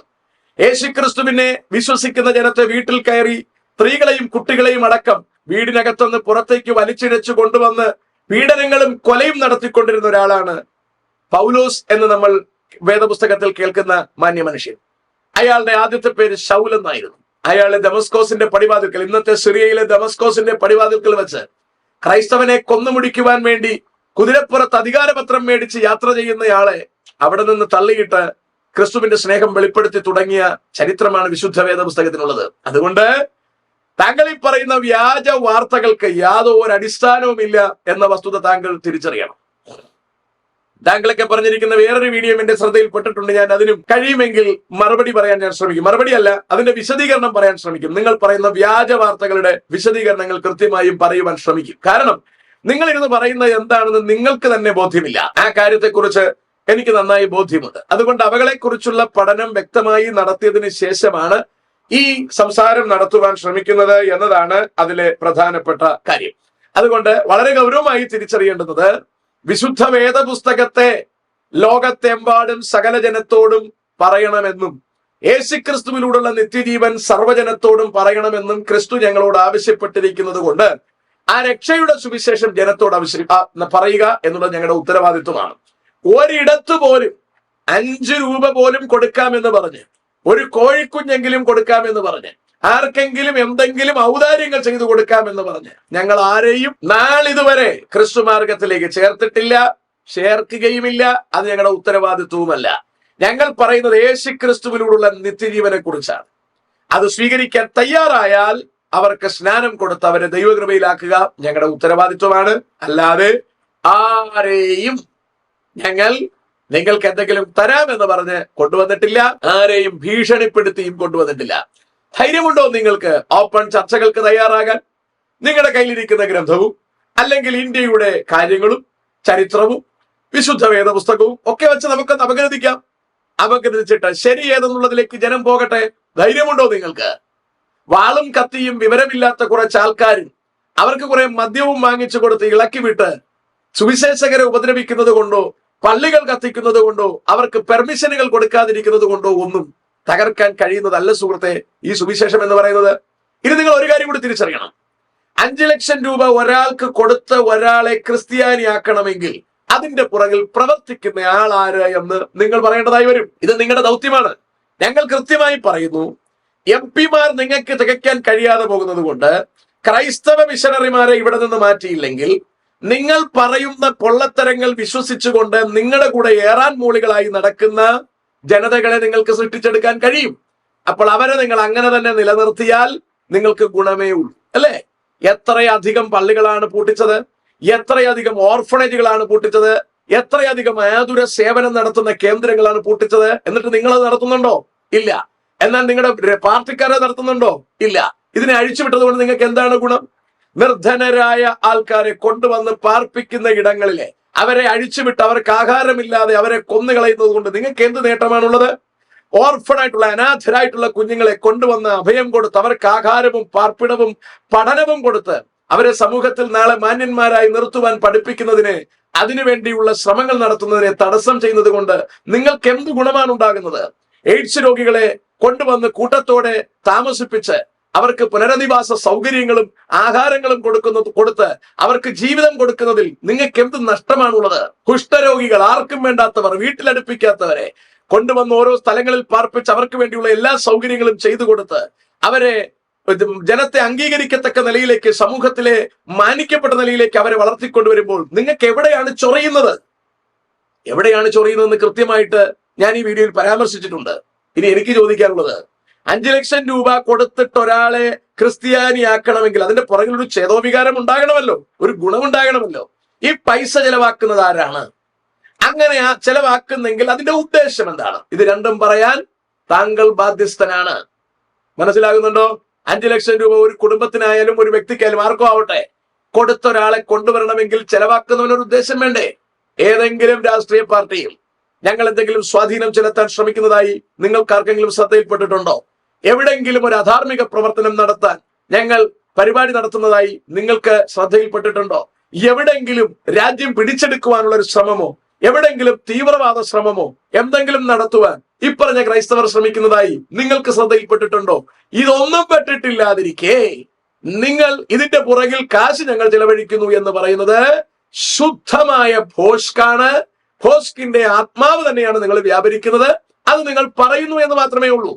യേശുക്രിസ്തുവിനെ വിശ്വസിക്കുന്ന ജനത്തെ വീട്ടിൽ കയറി സ്ത്രീകളെയും കുട്ടികളെയും അടക്കം വീടിനകത്തുനിന്ന് പുറത്തേക്ക് വലിച്ചിഴച്ചു കൊണ്ടുവന്ന് പീഡനങ്ങളും കൊലയും നടത്തിക്കൊണ്ടിരുന്ന ഒരാളാണ് പൗലോസ് എന്ന് നമ്മൾ വേദപുസ്തകത്തിൽ കേൾക്കുന്ന മാന്യ മനുഷ്യൻ. അയാളുടെ ആദ്യത്തെ പേര് ശൗൽ എന്നായിരുന്നു. അയാളെ ദമസ്കോസിന്റെ പടിവാതിൽക്കൽ, ഇന്നത്തെ സിറിയയിലെ ദമസ്കോസിന്റെ പടിവാതിൽക്കൽ വെച്ച് ക്രൈസ്തവനെ കൊന്നുമുടിക്കുവാൻ വേണ്ടി കുതിരപ്പുറത്ത് അധികാരപത്രം മേടിച്ച് യാത്ര ചെയ്യുന്നയാളെ അവിടെ നിന്ന് തള്ളിയിട്ട് ക്രിസ്തുവിന്റെ സ്നേഹം വെളിപ്പെടുത്തി തുടങ്ങിയ ചരിത്രമാണ് വിശുദ്ധ വേദപുസ്തകത്തിനുള്ളത്. അതുകൊണ്ട് താങ്കൾ ഈ പറയുന്ന വ്യാജ വാർത്തകൾക്ക് യാതൊരു അടിസ്ഥാനവുമില്ല എന്ന വസ്തുത താങ്കൾ തിരിച്ചറിയണം. താങ്കളൊക്കെ പറഞ്ഞിരിക്കുന്ന വേറൊരു വീഡിയോ എന്റെ ശ്രദ്ധയിൽപ്പെട്ടിട്ടുണ്ട്. ഞാൻ അതിനും കഴിയുമെങ്കിൽ മറുപടി പറയാൻ ഞാൻ ശ്രമിക്കും. മറുപടിയല്ല, അതിന്റെ വിശദീകരണം പറയാൻ ശ്രമിക്കും. നിങ്ങൾ പറയുന്ന വ്യാജ വാർത്തകളുടെ വിശദീകരണങ്ങൾ കൃത്യമായും പറയുവാൻ ശ്രമിക്കും. കാരണം നിങ്ങൾ ഇരുന്ന് പറയുന്നത് എന്താണെന്ന് നിങ്ങൾക്ക് തന്നെ ബോധ്യമില്ല. ആ കാര്യത്തെക്കുറിച്ച് എനിക്ക് നന്നായി ബോധ്യമുണ്ട്. അതുകൊണ്ട് അവകളെക്കുറിച്ചുള്ള പഠനം വ്യക്തമായി നടത്തിയതിന് ശേഷമാണ് ഈ സംസാരം നടത്തുവാൻ ശ്രമിക്കുന്നത് എന്നതാണ് അതിലെ പ്രധാനപ്പെട്ട കാര്യം. അതുകൊണ്ട് വളരെ ഗൗരവമായി തിരിച്ചറിയേണ്ടുന്നത്, വിശുദ്ധ വേദപുസ്തകത്തെ ലോകത്തെമ്പാടും സകല ജനത്തോടും പറയണമെന്നും യേശുക്രിസ്തുവിലൂടെയുള്ള നിത്യജീവൻ സർവ്വജനത്തോടും പറയണമെന്നും ക്രിസ്തു ഞങ്ങളോട് ആവശ്യപ്പെട്ടിരിക്കുന്നത് കൊണ്ട് ആ രക്ഷയുടെ സുവിശേഷം ജനത്തോട് പറയുക എന്നുള്ളത് ഞങ്ങളുടെ ഉത്തരവാദിത്വമാണ്. ഒരിടത്തു പോലും 5 രൂപ പോലും കൊടുക്കാമെന്ന് പറഞ്ഞ്, ഒരു കോഴിക്കുഞ്ഞെങ്കിലും കൊടുക്കാമെന്ന് പറഞ്ഞ്, ആർക്കെങ്കിലും എന്തെങ്കിലും ഔദാര്യങ്ങൾ ചെയ്തു കൊടുക്കാമെന്ന് പറഞ്ഞ് ഞങ്ങൾ ആരെയും നാളിതുവരെ ക്രിസ്തു മാർഗത്തിലേക്ക് ചേർത്തിട്ടില്ല, ചേർക്കുകയുമില്ല. അത് ഞങ്ങളുടെ ഉത്തരവാദിത്വവുമല്ല. ഞങ്ങൾ പറയുന്നത് യേശുക്രിസ്തുവിലൂടെയുള്ള നിത്യജീവനെ കുറിച്ചാണ്. അത് സ്വീകരിക്കാൻ തയ്യാറായാൽ അവർക്ക് സ്നാനം കൊടുത്ത് അവരെ ദൈവകൃപയിലാക്കുക ഞങ്ങളുടെ ഉത്തരവാദിത്വമാണ്. അല്ലാതെ ആരെയും ഞങ്ങൾ നിങ്ങൾക്ക് എന്തെങ്കിലും തരാമെന്ന് പറഞ്ഞ് കൊണ്ടുവന്നിട്ടില്ല. ആരെയും ഭീഷണിപ്പെടുത്തിയും കൊണ്ടുവന്നിട്ടില്ല. ധൈര്യമുണ്ടോ നിങ്ങൾക്ക് ഓപ്പൺ ചർച്ചകൾക്ക് തയ്യാറാകാൻ? നിങ്ങളുടെ കയ്യിലിരിക്കുന്ന ഗ്രന്ഥവും അല്ലെങ്കിൽ ഇന്ത്യയുടെ കാര്യങ്ങളും ചരിത്രവും വിശുദ്ധ വേദപുസ്തകവും ഒക്കെ വെച്ച് നമുക്കൊന്ന് അപഗ്രഥിക്കാം. അപഗ്രഥിച്ചിട്ട് ശരി ഏതെന്നുള്ളതിലേക്ക് ജനം പോകട്ടെ. ധൈര്യമുണ്ടോ നിങ്ങൾക്ക്? വാളും കത്തിയും വിവരമില്ലാത്ത കുറച്ച് ആൾക്കാരും അവർക്ക് കുറെ മദ്യവും വാങ്ങിച്ചു കൊടുത്ത് ഇളക്കി വിട്ട് സുവിശേഷകരെ ഉപദ്രവിക്കുന്നത് കൊണ്ടോ പള്ളികൾ കത്തിക്കുന്നത് കൊണ്ടോ അവർക്ക് പെർമിഷനുകൾ കൊടുക്കാതിരിക്കുന്നത് കൊണ്ടോ ഒന്നും തകർക്കാൻ കഴിയുന്നതല്ല സുഹൃത്തെ ഈ സുവിശേഷം എന്ന് പറയുന്നത്. ഇനി നിങ്ങൾ ഒരു കാര്യം കൂടി തിരിച്ചറിയണം. 5 ലക്ഷം രൂപ ഒരാൾക്ക് കൊടുത്ത് ഒരാളെ ക്രിസ്ത്യാനിയാക്കണമെങ്കിൽ അതിന്റെ പുറകിൽ പ്രവർത്തിക്കുന്ന ആളാര് എന്ന് നിങ്ങൾ പറയേണ്ടതായി വരും. ഇത് നിങ്ങളുടെ ദൗത്യമാണ്. ഞങ്ങൾ കൃത്യമായി പറയുന്നു, MP-മാർ നിങ്ങൾക്ക് തികയ്ക്കാൻ കഴിയാതെ പോകുന്നത് കൊണ്ട് ക്രൈസ്തവ മിഷനറിമാരെ ഇവിടെ നിന്ന് മാറ്റിയില്ലെങ്കിൽ നിങ്ങൾ പറയുന്ന പൊള്ളത്തരങ്ങൾ വിശ്വസിച്ചുകൊണ്ട് നിങ്ങളുടെ കൂടെ ഏറാൻ മൂളികളായി നടക്കുന്ന ജനതകളെ നിങ്ങൾക്ക് സൃഷ്ടിച്ചെടുക്കാൻ കഴിയും. അപ്പോൾ അവരെ നിങ്ങൾ അങ്ങനെ തന്നെ നിലനിർത്തിയാൽ നിങ്ങൾക്ക് ഗുണമേ ഉള്ളൂ. അല്ലേ? എത്രയധികം പള്ളികളാണ് പൂട്ടിച്ചത്, എത്രയധികം ഓർഫണേജുകളാണ് പൂട്ടിച്ചത്, എത്രയധികം ആതുര സേവനം നടത്തുന്ന കേന്ദ്രങ്ങളാണ് പൂട്ടിച്ചത്. എന്നിട്ട് നിങ്ങൾ അത് നടത്തുന്നുണ്ടോ? ഇല്ല. എന്നാൽ നിങ്ങളുടെ പാർട്ടിക്കാരെ നടത്തുന്നുണ്ടോ? ഇല്ല. ഇതിനെ അഴിച്ചുവിട്ടത് കൊണ്ട് നിങ്ങൾക്ക് എന്താണ് ഗുണം? നിർധനരായ ആൾക്കാരെ കൊണ്ടുവന്ന് പാർപ്പിക്കുന്ന ഇടങ്ങളിലെ അവരെ അഴിച്ചുവിട്ട് അവർക്ക് ആഹാരമില്ലാതെ അവരെ കൊന്നുകളയുന്നത് കൊണ്ട് നിങ്ങൾക്ക് എന്ത് നേട്ടമാണുള്ളത്? ഓർഫണായിട്ടുള്ള അനാഥരായിട്ടുള്ള കുഞ്ഞുങ്ങളെ കൊണ്ടുവന്ന് അഭയം കൊടുത്ത് അവർക്ക് ആഹാരവും പാർപ്പിടവും പഠനവും കൊടുത്ത് അവരെ സമൂഹത്തിൽ നാളെ മാന്യന്മാരായി നിർത്തുവാൻ പഠിപ്പിക്കുന്നതിന് അതിനുവേണ്ടിയുള്ള ശ്രമങ്ങൾ നടത്തുന്നതിനെ തടസ്സം ചെയ്യുന്നത് കൊണ്ട് നിങ്ങൾക്ക് എന്ത് ഗുണമാണ് ഉണ്ടാകുന്നത്? എയ്ഡ്സ് രോഗികളെ കൊണ്ടുവന്ന് കൂട്ടത്തോടെ താമസിപ്പിച്ച് അവർക്ക് പുനരധിവാസ സൗകര്യങ്ങളും ആഹാരങ്ങളും കൊടുത്ത് അവർക്ക് ജീവിതം കൊടുക്കുന്നതിൽ നിങ്ങൾക്ക് എന്ത് നഷ്ടമാണുള്ളത്? കുഷ്ഠരോഗികൾ, ആർക്കും വേണ്ടാത്തവർ, വീട്ടിലടുപ്പിക്കാത്തവരെ കൊണ്ടുവന്ന് ഓരോ സ്ഥലങ്ങളിൽ പാർപ്പിച്ച് അവർക്ക് വേണ്ടിയുള്ള എല്ലാ സൗകര്യങ്ങളും ചെയ്തു കൊടുത്ത് അവരെ ജനത്തെ അംഗീകരിക്കത്തക്ക നിലയിലേക്ക്, സമൂഹത്തിലെ മാനിക്കപ്പെട്ട നിലയിലേക്ക് അവരെ വളർത്തിക്കൊണ്ടുവരുമ്പോൾ നിങ്ങൾക്ക് എവിടെയാണ് ചൊറിയുന്നത്? എവിടെയാണ് ചൊറിയുന്നതെന്ന് കൃത്യമായിട്ട് ഞാൻ ഈ വീഡിയോയിൽ പരാമർശിച്ചിട്ടുണ്ട്. ഇനി എനിക്ക് ചോദിക്കാനുള്ളത്, 5 ലക്ഷം രൂപ കൊടുത്തിട്ട് ഒരാളെ ക്രിസ്ത്യാനിയാക്കണമെങ്കിൽ അതിന്റെ പുറകിൽ ഒരു ചേതോവികാരം ഉണ്ടാകണമല്ലോ, ഒരു ഗുണമുണ്ടാകണമല്ലോ. ഈ പൈസ ചെലവാക്കുന്നത് ആരാണ്? അങ്ങനെ ചെലവാക്കുന്നെങ്കിൽ അതിന്റെ ഉദ്ദേശം എന്താണ്? ഇത് രണ്ടും പറയാൻ താങ്കൾ ബാധ്യസ്ഥനാണ്. മനസ്സിലാകുന്നുണ്ടോ? 5 ലക്ഷം രൂപ ഒരു കുടുംബത്തിനായാലും ഒരു വ്യക്തിക്കായാലും ആർക്കും ആവട്ടെ കൊടുത്തൊരാളെ കൊണ്ടുവരണമെങ്കിൽ ചെലവാക്കുന്നവനൊരു ഉദ്ദേശം വേണ്ടേ? ഏതെങ്കിലും രാഷ്ട്രീയ പാർട്ടിയിൽ ഞങ്ങൾ എന്തെങ്കിലും സ്വാധീനം ചെലുത്താൻ ശ്രമിക്കുന്നതായി നിങ്ങൾക്കാർക്കെങ്കിലും ശ്രദ്ധയിൽപ്പെട്ടിട്ടുണ്ടോ? എവിടെയെങ്കിലും ഒരു അധാർമിക പ്രവർത്തനം നടത്താൻ ഞങ്ങൾ പരിപാടി നടത്തുന്നതായി നിങ്ങൾക്ക് ശ്രദ്ധയിൽപ്പെട്ടിട്ടുണ്ടോ? എവിടെയെങ്കിലും രാജ്യം പിടിച്ചെടുക്കുവാനുള്ള ഒരു ശ്രമമോ, എവിടെയെങ്കിലും തീവ്രവാദ ശ്രമമോ എന്തെങ്കിലും നടത്തുവാൻ ഇപ്പറഞ്ഞ ക്രൈസ്തവർ ശ്രമിക്കുന്നതായി നിങ്ങൾക്ക് ശ്രദ്ധയിൽപ്പെട്ടിട്ടുണ്ടോ? ഇതൊന്നും പെട്ടിട്ടില്ലാതിരിക്കെ നിങ്ങൾ ഇതിന്റെ പുറകിൽ കാശ് ഞങ്ങൾ ചെലവഴിക്കുന്നു എന്ന് പറയുന്നത് ശുദ്ധമായ ഭോഷ്കാണ്. ഭോഷ്കിന്റെ ആത്മാവ് തന്നെയാണ് നിങ്ങൾ വ്യാപരിക്കുന്നത്. അത് നിങ്ങൾ പറയുന്നു എന്ന് മാത്രമേ ഉള്ളൂ.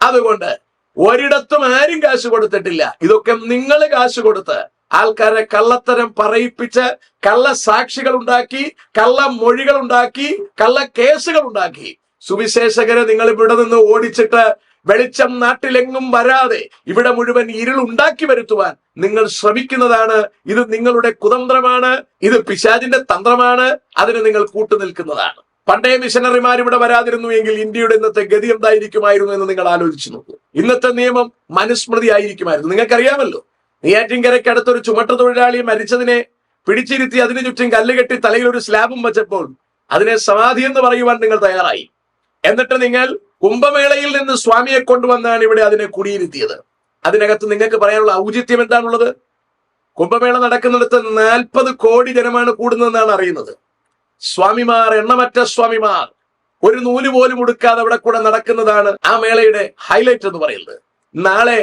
അതുകൊണ്ട് ഒരിടത്തും ആരും കാശ് കൊടുത്തിട്ടില്ല. ഇതൊക്കെ നിങ്ങൾ കാശ് കൊടുത്ത് ആൾക്കാരെ കള്ളത്തരം പറയിപ്പിച്ച് കള്ള സാക്ഷികൾ ഉണ്ടാക്കി, കള്ള മൊഴികൾ ഉണ്ടാക്കി, കള്ള കേസുകൾ ഉണ്ടാക്കി സുവിശേഷകരെ നിങ്ങൾ ഇവിടെ നിന്ന് ഓടിച്ചിട്ട് വെളിച്ചം നാട്ടിലെങ്ങും വരാതെ ഇവിടെ മുഴുവൻ ഇരുളുണ്ടാക്കി വരുത്തുവാൻ നിങ്ങൾ ശ്രമിക്കുന്നതാണ്. ഇത് നിങ്ങളുടെ കുതന്ത്രമാണ്, ഇത് പിശാചിന്റെ തന്ത്രമാണ്. അതിന് നിങ്ങൾ കൂട്ടുനിൽക്കുന്നതാണ്. പണ്ടേ മിഷനറിമാർ ഇവിടെ വരാതിരുന്നു എങ്കിൽ ഇന്ത്യയുടെ ഇന്നത്തെ ഗതി എന്തായിരിക്കുമായിരുന്നു എന്ന് നിങ്ങൾ ആലോചിച്ചു നോക്കൂ. ഇന്നത്തെ നിയമം മനുസ്മൃതി ആയിരിക്കുമായിരുന്നു. നിങ്ങൾക്കറിയാമല്ലോ, നെയ്യാറ്റിൻകരയ്ക്ക് അടുത്തൊരു ചുമട്ടു തൊഴിലാളി മരിച്ചതിനെ പിടിച്ചിരുത്തി അതിനു ചുറ്റും കല്ലുകെട്ടി തലയിൽ ഒരു സ്ലാബും വെച്ചപ്പോൾ അതിനെ സമാധി എന്ന് പറയുവാൻ നിങ്ങൾ തയ്യാറായി. എന്നിട്ട് നിങ്ങൾ കുംഭമേളയിൽ നിന്ന് സ്വാമിയെ കൊണ്ടുവന്നാണ് ഇവിടെ അതിനെ കുടിയിരുത്തിയത്. അതിനകത്ത് നിങ്ങൾക്ക് പറയാനുള്ള ഔചിത്യം എന്താണുള്ളത്? കുംഭമേള നടക്കുന്നിടത്ത് 40 കോടി ജനമാണ് കൂടുന്നതെന്നാണ് അറിയുന്നത്. സ്വാമിമാർ, എണ്ണമറ്റ സ്വാമിമാർ, ഒരു നൂല് പോലും ഉടുക്കാതെ അവിടെ കൂടെ നടക്കുന്നതാണ് ആ മേളയുടെ ഹൈലൈറ്റ് എന്ന് പറയുന്നത്. നാളെ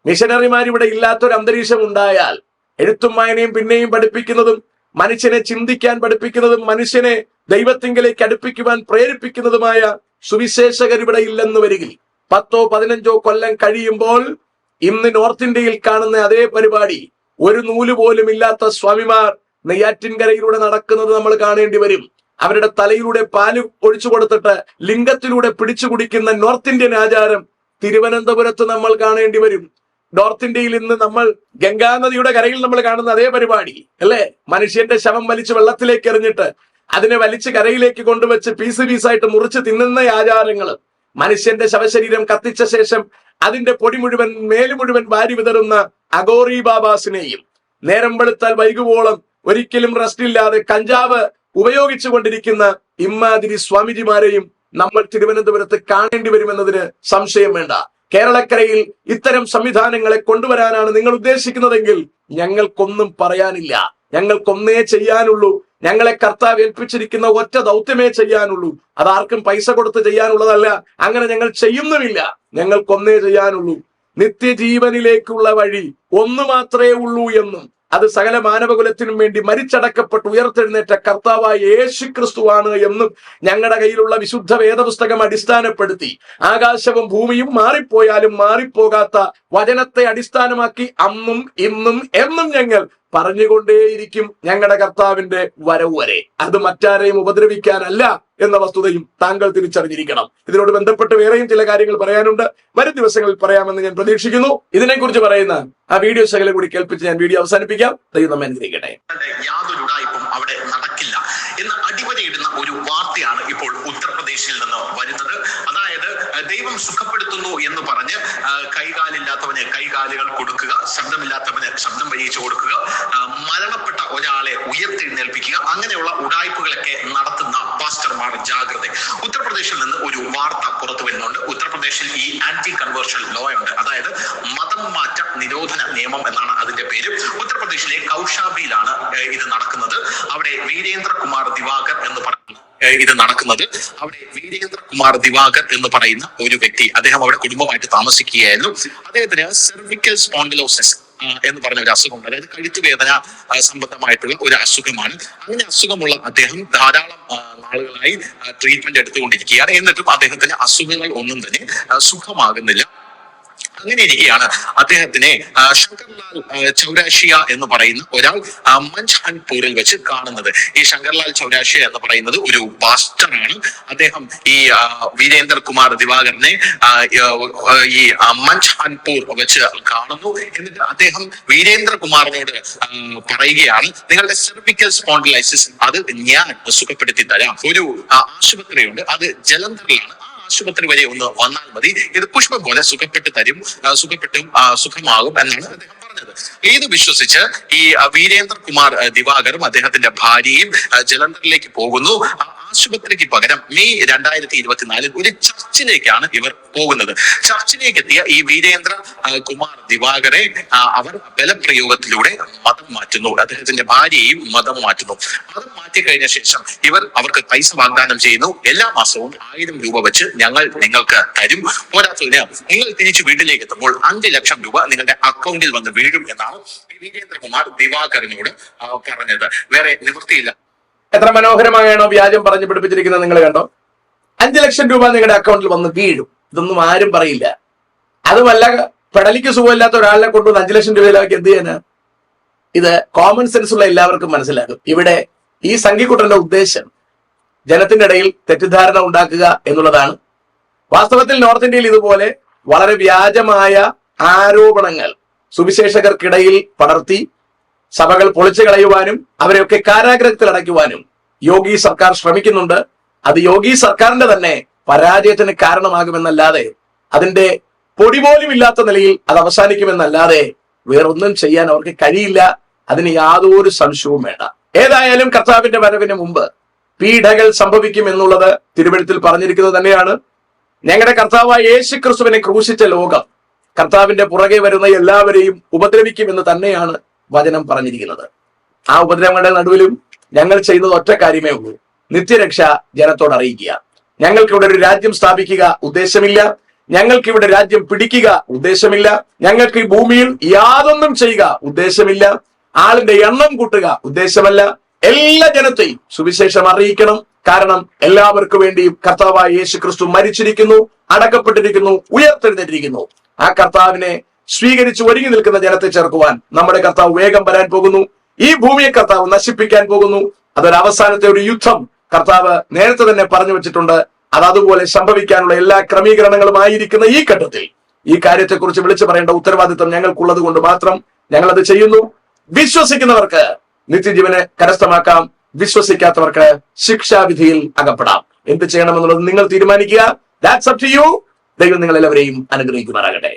മിഷനറിമാർ ഇവിടെ ഇല്ലാത്തൊരു അന്തരീക്ഷം ഉണ്ടായാൽ എഴുത്തും വായനയും പിന്നെയും പഠിപ്പിക്കുന്നതും മനുഷ്യനെ ചിന്തിക്കാൻ പഠിപ്പിക്കുന്നതും മനുഷ്യനെ ദൈവത്തിങ്കലേക്ക് അടുപ്പിക്കുവാൻ പ്രേരിപ്പിക്കുന്നതുമായ സുവിശേഷകർ ഇവിടെ ഇല്ലെന്ന് വരികിൽ 10 15 കൊല്ലം കഴിയുമ്പോൾ ഇന്ന് നോർത്ത് ഇന്ത്യയിൽ കാണുന്ന അതേ പരിപാടി ഒരു നൂല് പോലും ഇല്ലാത്ത സ്വാമിമാർ നെയ്യാറ്റിൻകരയിലൂടെ നടക്കുന്നത് നമ്മൾ കാണേണ്ടി വരും. അവരുടെ തലയിലൂടെ പാല് ഒഴിച്ചു കൊടുത്തിട്ട് ലിംഗത്തിലൂടെ പിടിച്ചു കുടിക്കുന്ന നോർത്ത് ഇന്ത്യൻ ആചാരം തിരുവനന്തപുരത്ത് നമ്മൾ കാണേണ്ടി വരും. നോർത്ത് ഇന്ത്യയിൽ ഇന്ന് നമ്മൾ ഗംഗാനദിയുടെ കരയിൽ നമ്മൾ കാണുന്ന അതേ പരിപാടി അല്ലേ? മനുഷ്യന്റെ ശവം വലിച്ച് വെള്ളത്തിലേക്ക് എറിഞ്ഞിട്ട് അതിനെ വലിച്ച് കരയിലേക്ക് കൊണ്ടുവച്ച് പീസ് പീസായിട്ട് മുറിച്ച് തിന്നുന്ന ആചാരങ്ങൾ, മനുഷ്യന്റെ ശവശരീരം കത്തിച്ച ശേഷം അതിന്റെ പൊടി മുഴുവൻ മേല് മുഴുവൻ വാരി വിതറുന്ന അഗോറി ബാബാസിനെയും നേരം വെളുത്താൽ വൈകുവോളം ഒരിക്കലും റെസ്റ്റ് ഇല്ലാതെ കഞ്ചാവ് ഉപയോഗിച്ചു കൊണ്ടിരിക്കുന്ന ഇമ്മാതിരി സ്വാമിജിമാരെയും നമ്മൾ തിരുവനന്തപുരത്ത് കാണേണ്ടി വരുമെന്നതിന് സംശയം വേണ്ട. കേരളക്കരയിൽ ഇത്തരം സംവിധാനങ്ങളെ കൊണ്ടുവരാനാണ് നിങ്ങൾ ഉദ്ദേശിക്കുന്നതെങ്കിൽ ഞങ്ങൾക്കൊന്നും പറയാനില്ല. ഞങ്ങൾക്കൊന്നേ ചെയ്യാനുള്ളൂ. ഞങ്ങളെ കർത്താവ് ഏൽപ്പിച്ചിരിക്കുന്ന ഒറ്റ ദൗത്യമേ ചെയ്യാനുള്ളൂ. അതാർക്കും പൈസ കൊടുത്ത് ചെയ്യാനുള്ളതല്ല. അങ്ങനെ ഞങ്ങൾ ചെയ്യുന്നുമില്ല. ഞങ്ങൾക്കൊന്നേ ചെയ്യാനുള്ളൂ. നിത്യജീവനിലേക്കുള്ള വഴി ഒന്ന് മാത്രമേ ഉള്ളൂ എന്നും അത് സകല മാനവകുലത്തിനും വേണ്ടി മരിച്ചടക്കപ്പെട്ട് ഉയർത്തെഴുന്നേറ്റ കർത്താവായ യേശു ക്രിസ്തുവാണ് എന്നും ഞങ്ങളുടെ കയ്യിലുള്ള വിശുദ്ധ വേദപുസ്തകം അടിസ്ഥാനപ്പെടുത്തി ആകാശവും ഭൂമിയും മാറിപ്പോയാലും മാറിപ്പോകാത്ത വചനത്തെ അടിസ്ഥാനമാക്കി അന്നും ഇന്നും എന്നും ഞങ്ങൾ പറഞ്ഞുകൊണ്ടേയിരിക്കും ഞങ്ങളുടെ കർത്താവിന്റെ വരവ് വരെ. അത് മറ്റാരെയും ഉപദ്രവിക്കാനല്ല എന്ന വസ്തുതയും താങ്കൾ തിരിച്ചറിഞ്ഞിരിക്കണം. ഇതിനോട് ബന്ധപ്പെട്ട് വേറെയും ചില കാര്യങ്ങൾ പറയാനുണ്ട്, വരും ദിവസങ്ങളിൽ പറയാമെന്ന് ഞാൻ പ്രതീക്ഷിക്കുന്നു. ഇതിനെക്കുറിച്ച് പറയുന്ന ആ വീഡിയോ ശകലം കൂടി കേൾപ്പിച്ച് ഞാൻ വീഡിയോ അവസാനിപ്പിക്കാം. ദൈവം നമ്മെ അനുഗ്രഹിക്കട്ടെ. യാതൊരു ഉടായിപ്പും അവിടെ നടക്കില്ല എന്ന് അടിവരയിടുന്ന ഒരു വാർത്തയാണ് ഇപ്പോൾ ഉത്തർപ്രദേശിൽ നിന്ന് വരുന്നത്. അതായത് ദൈവം സുഖപ്പെടുത്തുന്നു എന്ന് പറഞ്ഞ് കൈകാലില്ലാത്തവന് കൈകാലുകൾ കൊടുക്കുക, ശബ്ദമില്ലാത്തവന് ശബ്ദം വഹിച്ചു കൊടുക്കുക, മരണപ്പെട്ട ഒരാളെ ഉയർത്തെഴുന്നേൽപ്പിക്കുക, അങ്ങനെയുള്ള ഉടായ്പകളൊക്കെ നടത്തുന്ന പാസ്റ്റർമാർ ജാഗ്രത. ഉത്തർപ്രദേശിൽ നിന്ന് ഒരു വാർത്ത പുറത്തു വരുന്നുണ്ട്. ഉത്തർപ്രദേശിൽ ഈ ആന്റി കൺവേർഷൻ ലോ ഉണ്ട്, അതായത് മതം മാറ്റ നിരോധന നിയമം എന്നാണ് അതിന്റെ പേര്. ഉത്തർപ്രദേശിലെ കൗശാബിയിലാണ് ഇത് നടക്കുന്നത്. അവിടെ വീരേന്ദ്ര കുമാർ ദിവാകർ എന്ന് പറയുന്ന ഒരു വ്യക്തി, അദ്ദേഹം അവിടെ കുടുംബമായിട്ട് താമസിക്കുകയായിരുന്നു. അദ്ദേഹത്തിന് സെർവിക്കൽ സ്പോണ്ടിലോസിസ് എന്ന് പറഞ്ഞ ഒരു അസുഖമുണ്ട്. അതായത് കഴുത്തുവേദന സംബന്ധമായിട്ടുള്ള ഒരു അസുഖമാണ്. അങ്ങനെ അസുഖമുള്ള അദ്ദേഹം ധാരാളം നാളുകളായി ട്രീറ്റ്മെന്റ് എടുത്തുകൊണ്ടിരിക്കുകയാണ്. എന്നിട്ടും അദ്ദേഹത്തിന് അസുഖങ്ങൾ ഒന്നും തന്നെ സുഖമാകുന്നില്ല. അങ്ങനെ ഇരിക്കുകയാണ് അദ്ദേഹത്തിനെ ശങ്കർലാൽ ചൗരാഷിയ എന്ന് പറയുന്ന ഒരാൾ മഞ്ച്ഹൻപൂരിൽ വെച്ച് കാണുന്നത്. ഈ ശങ്കർലാൽ ചൗരാഷിയ എന്ന് പറയുന്നത് ഒരു പാസ്റ്ററാണ്. അദ്ദേഹം ഈ വീരേന്ദ്ര കുമാർ ദിവാകരനെ ഈ മഞ്ച്ഹൻപൂർ വെച്ച് കാണുന്നു. എന്നിട്ട് അദ്ദേഹം വീരേന്ദ്ര കുമാറിനോട് പറയുകയാണ്, നിങ്ങളുടെ സെർവിക്കൽ സ്പോണ്ടിലൈസിസ് അത് ഞാൻ സുഖപ്പെടുത്തി തരാം. ഒരു ആശുപത്രിയുണ്ട്, അത് ജലന്ധറിലാണ്. ആശുപത്രി വരെ ഒന്ന് വന്നാൽ മതി, ഇത് പുഷ്പം പോലെ സുഖപ്പെട്ടും സുഖമാകും എന്നാണ് അദ്ദേഹം പറഞ്ഞത്. ഇത് വിശ്വസിച്ച് ഈ വീരേന്ദ്ര കുമാർ ദിവാകറും അദ്ദേഹത്തിന്റെ ഭാര്യയും ജലന്ധറിലേക്ക് പോകുന്നു. ആശുപത്രിക്ക് പകരം മെയ് 2024 ഒരു ചർച്ചിലേക്കാണ് ഇവർ പോകുന്നത്. ചർച്ചിലേക്ക് എത്തിയ ഈ വീരേന്ദ്ര കുമാർ ദിവാകരെ അവർ ബലപ്രയോഗത്തിലൂടെ മതം മാറ്റുന്നു. അദ്ദേഹത്തിന്റെ ഭാര്യയെയും മതം മാറ്റുന്നു. മതം മാറ്റി കഴിഞ്ഞ ശേഷം അവർക്ക് പൈസ വാഗ്ദാനം ചെയ്യുന്നു. എല്ലാ മാസവും 1000 രൂപ വെച്ച് ഞങ്ങൾ നിങ്ങൾക്ക് തരും. പോരാത്തതിന് നിങ്ങൾ തിരിച്ചു വീട്ടിലേക്ക് എത്തുമ്പോൾ 5 ലക്ഷം രൂപ നിങ്ങളുടെ അക്കൗണ്ടിൽ വന്ന് വീഴും എന്നാണ് വീരേന്ദ്രകുമാർ ദിവാകരനോട് പറഞ്ഞത്. വേറെ നിവൃത്തിയില്ല. എത്ര മനോഹരമായാണോ വ്യാജം പറഞ്ഞു പിടിപ്പിച്ചിരിക്കുന്നത്, നിങ്ങൾ കണ്ടോ? 5 ലക്ഷം രൂപ നിങ്ങളുടെ അക്കൗണ്ടിൽ വന്ന് വീഴും. ഇതൊന്നും ആരും പറയില്ല. അതുമല്ല, പെടലിക്ക് സുഖമില്ലാത്ത ഒരാളിനെ കൊണ്ടുവന്ന് 5 ലക്ഷം രൂപയിലേക്ക് എന്ത് ചെയ്യാന്? ഇത് കോമൺ സെൻസ് ഉള്ള എല്ലാവർക്കും മനസ്സിലാകും. ഇവിടെ ഈ സംഘിക്കുട്ടന്റെ ഉദ്ദേശം ജനത്തിന്റെ ഇടയിൽ തെറ്റിദ്ധാരണ ഉണ്ടാക്കുക എന്നുള്ളതാണ്. വാസ്തവത്തിൽ നോർത്ത് ഇന്ത്യയിൽ ഇതുപോലെ വളരെ വ്യാജമായ ആരോപണങ്ങൾ സുവിശേഷകർക്കിടയിൽ പടർത്തി സഭകൾ പൊളിച്ചു കളയുവാനും അവരെയൊക്കെ കാരാഗ്രഹത്തിൽ അടയ്ക്കുവാനും യോഗി സർക്കാർ ശ്രമിക്കുന്നുണ്ട്. അത് യോഗി സർക്കാരിന്റെ തന്നെ പരാജയത്തിന് കാരണമാകുമെന്നല്ലാതെ, അതിന്റെ പൊടി പോലും ഇല്ലാത്ത നിലയിൽ അത് അവസാനിക്കുമെന്നല്ലാതെ വേറൊന്നും ചെയ്യാൻ അവർക്ക് കഴിയില്ല. അതിന് യാതൊരു സംശയവും വേണ്ട. ഏതായാലും കർത്താവിന്റെ വരവിന് മുമ്പ് പീഡകൾ സംഭവിക്കും എന്നുള്ളത് തിരുവെഴുത്തിൽ പറഞ്ഞിരിക്കുന്നത് തന്നെയാണ്. ഞങ്ങളുടെ കർത്താവായ യേശു ക്രിസ്തുവിനെ ക്രൂശിച്ച ലോകം കർത്താവിന്റെ പുറകെ വരുന്ന എല്ലാവരെയും ഉപദ്രവിക്കുമെന്ന് തന്നെയാണ് വചനം പറഞ്ഞിരിക്കുന്നത്. ആ ഉപദ്രവങ്ങളുടെ നടുവിലും ഞങ്ങൾ ചെയ്യുന്നത് ഒറ്റ കാര്യമേ ഉള്ളൂ: നിത്യരക്ഷ ജനത്തോട് അറിയിക്കുക. ഞങ്ങൾക്കിവിടെ ഒരു രാജ്യം സ്ഥാപിക്കുക ഉദ്ദേശമില്ല. ഞങ്ങൾക്കിവിടെ രാജ്യം പിടിക്കുക ഉദ്ദേശമില്ല. ഞങ്ങൾക്ക് ഈ ഭൂമിയിൽ യാതൊന്നും ചെയ്യുക ഉദ്ദേശമില്ല. ആളിന്റെ എണ്ണം കൂട്ടുക ഉദ്ദേശമല്ല. എല്ലാ ജനത്തെയും സുവിശേഷം അറിയിക്കണം. കാരണം എല്ലാവർക്കു വേണ്ടിയും കർത്താവായ യേശു ക്രിസ്തു മരിച്ചിരിക്കുന്നു, അടക്കപ്പെട്ടിരിക്കുന്നു, ഉയർത്തെഴുന്നേറ്റിരിക്കുന്നു. ആ കർത്താവിനെ സ്വീകരിച്ച് ഒരുങ്ങി നിൽക്കുന്ന ജനത്തെ ചേർക്കുവാൻ നമ്മുടെ കർത്താവ് വേഗം വരാൻ പോകുന്നു. ഈ ഭൂമിയെ കർത്താവ് നശിപ്പിക്കാൻ പോകുന്നു. അതൊരു അവസാനത്തെ ഒരു യുദ്ധം കർത്താവ് നേരത്തെ തന്നെ പറഞ്ഞു വെച്ചിട്ടുണ്ട്. അത് അതുപോലെ സംഭവിക്കാനുള്ള എല്ലാ ക്രമീകരണങ്ങളുമായിരിക്കുന്ന ഈ ഘട്ടത്തിൽ ഈ കാര്യത്തെക്കുറിച്ച് വിളിച്ചു പറയേണ്ട ഉത്തരവാദിത്വം ഞങ്ങൾക്കുള്ളത് കൊണ്ട് മാത്രം ഞങ്ങൾ അത് ചെയ്യുന്നു. വിശ്വസിക്കുന്നവർക്ക് നിത്യജീവനെ കരസ്ഥമാക്കാം, വിശ്വസിക്കാത്തവർക്ക് ശിക്ഷാവിധിയിൽ അകപ്പെടാം. എന്ത് ചെയ്യണമെന്നുള്ളത് നിങ്ങൾ തീരുമാനിക്കുക. That's up to you. ദൈവം നിങ്ങൾ എല്ലാവരെയും അനുഗ്രഹിക്കുമാറാകട്ടെ.